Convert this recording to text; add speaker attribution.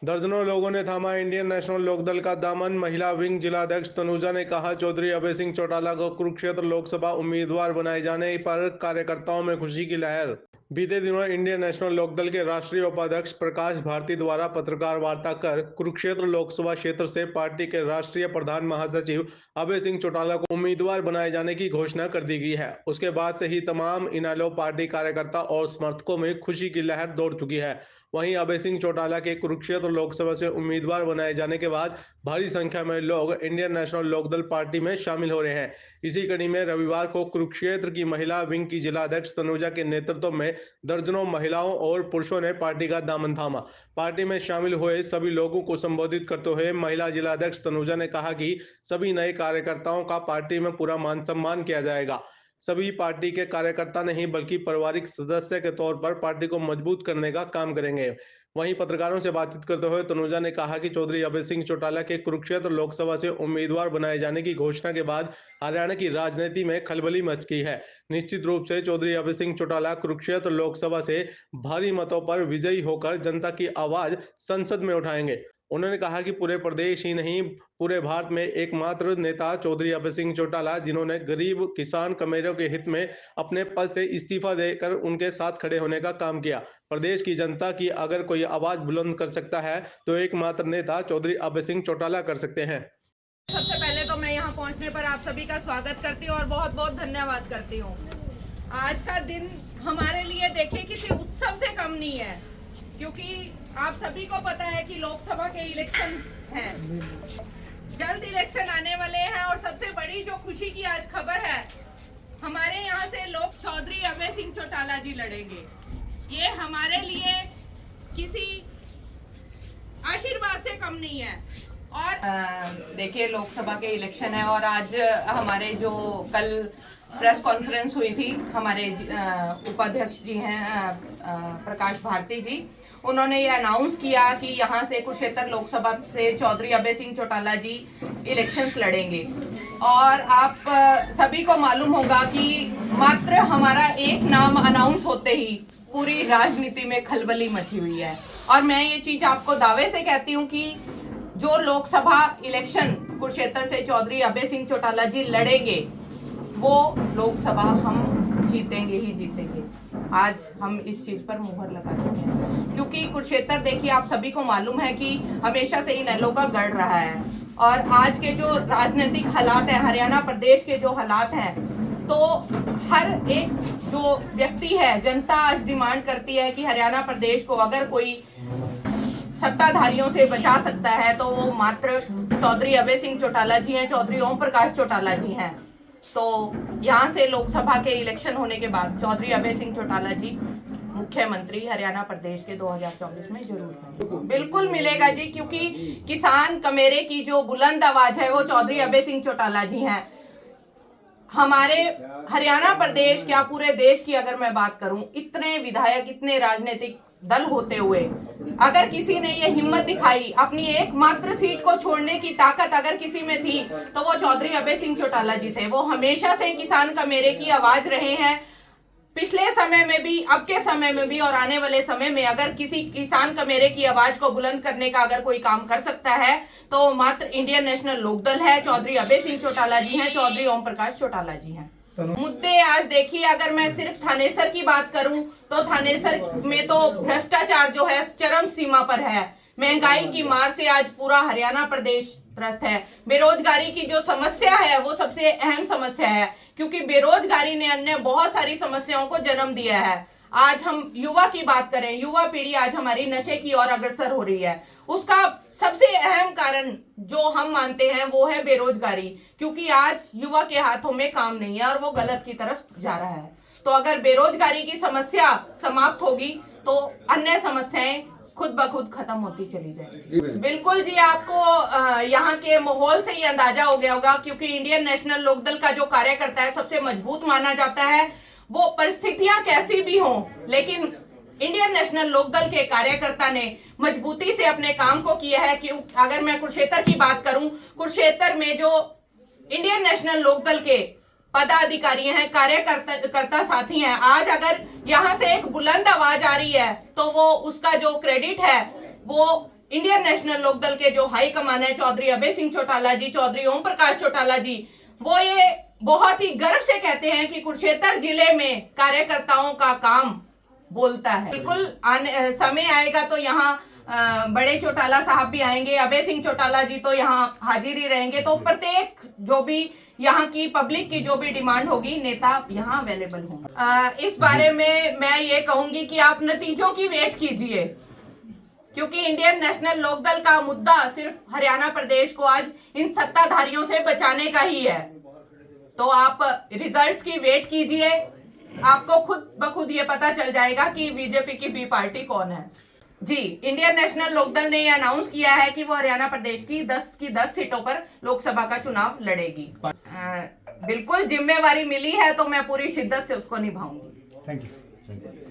Speaker 1: दर्जनों लोगों ने थामा इंडियन नेशनल लोकदल का दामन। महिला विंग जिलाध्यक्ष तनुजा ने कहा, चौधरी अभय सिंह चौटाला को कुरुक्षेत्र लोकसभा उम्मीदवार बनाए जाने पर कार्यकर्ताओं में खुशी की लहर। बीते दिनों इंडियन नेशनल लोकदल के राष्ट्रीय उपाध्यक्ष प्रकाश भारती द्वारा पत्रकार वार्ता कर कुरुक्षेत्र लोकसभा क्षेत्र से पार्टी के राष्ट्रीय प्रधान महासचिव अभय सिंह चौटाला को उम्मीदवार बनाए जाने की घोषणा कर दी गई है। उसके बाद से ही तमाम इनेलो पार्टी कार्यकर्ता और समर्थकों में खुशी की लहर दौड़ चुकी है। वहीं अभय सिंह चौटाला के कुरुक्षेत्र लोकसभा से उम्मीदवार बनाए जाने के बाद भारी संख्या में लोग इंडियन नेशनल लोकदल पार्टी में शामिल हो रहे हैं। इसी कड़ी में रविवार को कुरुक्षेत्र की महिला विंग की जिलाध्यक्ष तनुजा के नेतृत्व में दर्जनों महिलाओं और पुरुषों ने पार्टी का दामन थामा। पार्टी में शामिल हुए सभी लोगों को संबोधित करते हुए महिला जिलाध्यक्ष तनुजा ने कहा कि सभी नए कार्यकर्ताओं का पार्टी में पूरा मान सम्मान किया जाएगा। सभी पार्टी के कार्यकर्ता नहीं बल्कि पारिवारिक सदस्य के तौर पर पार्टी को मजबूत करने का काम करेंगे। वहीं पत्रकारों से बातचीत करते हुए तनुजा ने कहा कि चौधरी अभय सिंह चौटाला के कुरुक्षेत्र लोकसभा से उम्मीदवार बनाए जाने की घोषणा के बाद हरियाणा की राजनीति में खलबली मच गई है। निश्चित रूप से चौधरी अभय सिंह चौटाला कुरुक्षेत्र लोकसभा से भारी मतों पर विजयी होकर जनता की आवाज संसद में उठाएंगे। उन्होंने कहा कि पूरे प्रदेश ही नहीं पूरे भारत में एकमात्र नेता चौधरी अभय सिंह चौटाला जिन्होंने गरीब किसान कमेरों के हित में अपने पद से इस्तीफा देकर उनके साथ खड़े होने का काम किया। प्रदेश की जनता की अगर कोई आवाज बुलंद कर सकता है तो एकमात्र नेता चौधरी अभय सिंह चौटाला कर सकते हैं।
Speaker 2: सबसे पहले तो मैं यहाँ पहुँचने पर आप सभी का स्वागत करती हूँ और बहुत बहुत धन्यवाद करती हूँ। आज का दिन हमारे लिए देखिए किसी उत्सव से कम नहीं है, क्योंकि आप सभी को पता है कि लोकसभा के इलेक्शन हैं, जल्द इलेक्शन आने वाले हैं और सबसे बड़ी जो खुशी की आज खबर है, हमारे यहाँ से लोग चौधरी अभय सिंह चौटाला जी लड़ेंगे। ये हमारे लिए किसी आशीर्वाद से कम नहीं है। और देखिए लोकसभा के इलेक्शन है और आज हमारे जो कल प्रेस कॉन्फ्रेंस हुई थी, हमारे उपाध्यक्ष जी हैं प्रकाश भारती जी, उन्होंने ये अनाउंस किया कि यहाँ से कुरुक्षेत्र लोकसभा से चौधरी अभय सिंह चौटाला जी इलेक्शंस लड़ेंगे। और आप सभी को मालूम होगा कि मात्र हमारा एक नाम अनाउंस होते ही पूरी राजनीति में खलबली मची हुई है। और मैं ये चीज आपको दावे से कहती हूँ कि जो लोकसभा इलेक्शन कुरुक्षेत्र से चौधरी अभय सिंह चौटाला जी लड़ेंगे वो लोकसभा हम जीतेंगे ही जीतेंगे। आज हम इस चीज पर मुहर लगा चुके हैं, क्योंकि कुरुक्षेत्र देखिए आप सभी को मालूम है कि हमेशा से इनेलो का गढ़ रहा है। और आज के जो राजनीतिक हालात हैं, हरियाणा प्रदेश के जो हालात हैं, तो हर एक जो व्यक्ति है, जनता आज डिमांड करती है कि हरियाणा प्रदेश को अगर कोई सत्ताधारियों से बचा सकता है तो वो मात्र चौधरी अभय सिंह चौटाला जी हैं, चौधरी ओम प्रकाश चौटाला जी हैं। तो यहाँ से लोकसभा के इलेक्शन होने के बाद चौधरी अभय सिंह चौटाला जी मुख्यमंत्री हरियाणा प्रदेश के 2024 में जरूर बनेंगे। बिल्कुल मिलेगा जी, क्योंकि किसान कमेरे की जो बुलंद आवाज है वो चौधरी अभय सिंह चौटाला जी हैं। हमारे हरियाणा प्रदेश क्या पूरे देश की अगर मैं बात करूं, इतने विधायक, इतने राजनीतिक दल होते हुए अगर किसी ने ये हिम्मत दिखाई, अपनी एकमात्र सीट को छोड़ने की ताकत अगर किसी में थी तो वो चौधरी अभय सिंह चौटाला जी थे। वो हमेशा से किसान का मेरे की आवाज रहे हैं, पिछले समय में भी, अब के समय में भी और आने वाले समय में। अगर किसी किसान का मेरे की आवाज को बुलंद करने का अगर कोई काम कर सकता है तो मात्र इंडियन नेशनल लोकदल है, चौधरी अभय सिंह चौटाला जी हैं, चौधरी ओम प्रकाश चौटाला जी हैं। मुद्दे आज देखिए, अगर मैं सिर्फ थानेसर की बात करूं तो थानेसर में तो भ्रष्टाचार जो है चरम सीमा पर है। महंगाई की मार से आज पूरा हरियाणा प्रदेश त्रस्त है। बेरोजगारी की जो समस्या है वो सबसे अहम समस्या है, क्योंकि बेरोजगारी ने अन्य बहुत सारी समस्याओं को जन्म दिया है। आज हम युवा की बात करें, युवा पीढ़ी आज हमारी नशे की ओर अग्रसर हो रही है। उसका सबसे अहम कारण जो हम मानते हैं वो है बेरोजगारी, क्योंकि आज युवा के हाथों में काम नहीं है और वो गलत की तरफ जा रहा है। तो अगर बेरोजगारी की समस्या समाप्त होगी तो अन्य समस्याएं खुद ब खुद खत्म होती चली जाएगी। बिल्कुल जी, आपको यहाँ के माहौल से ही अंदाजा हो गया होगा, क्योंकि इंडियन नेशनल लोकदल का जो कार्यकर्ता है सबसे मजबूत माना जाता है। वो परिस्थितियां कैसी भी हों, लेकिन इंडियन नेशनल लोकदल के कार्यकर्ता ने मजबूती से अपने काम को किया है। कि अगर मैं कुरुक्षेत्र की बात करूं, कुरुक्षेत्र में जो इंडियन नेशनल लोकदल के पदाधिकारी हैं, कार्यकर्ता साथी हैं, आज अगर यहाँ से एक बुलंद आवाज आ रही है तो वो उसका जो क्रेडिट है वो इंडियन नेशनल लोकदल के जो हाई कमान है चौधरी अभय सिंह चौटाला जी, चौधरी ओम प्रकाश चौटाला जी, वो ये बहुत ही गर्व से कहते हैं कि कुरुक्षेत्र जिले में कार्यकर्ताओं का काम बोलता है। बिल्कुल समय आएगा तो यहाँ बड़े चौटाला साहब भी आएंगे, अभय सिंह चौटाला जी तो यहाँ हाजिर ही रहेंगे। तो प्रत्येक जो भी यहाँ की पब्लिक की जो भी डिमांड होगी, नेता यहाँ अवेलेबल होंगे। इस बारे में मैं ये कहूंगी कि आप नतीजों की वेट कीजिए, क्योंकि इंडियन नेशनल लोकदल का मुद्दा सिर्फ हरियाणा प्रदेश को आज इन सत्ताधारियों से बचाने का ही है। तो आप रिजल्ट्स की वेट कीजिए, आपको खुद ब खुद ये पता चल जाएगा कि बीजेपी की बी पार्टी कौन है। जी, इंडियन नेशनल लोकदल ने ये अनाउंस किया है कि वो हरियाणा प्रदेश की 10 सीटों पर लोकसभा का चुनाव लड़ेगी। बिल्कुल जिम्मेवारी मिली है तो मैं पूरी शिद्दत से उसको निभाऊंगी।
Speaker 3: Thank you.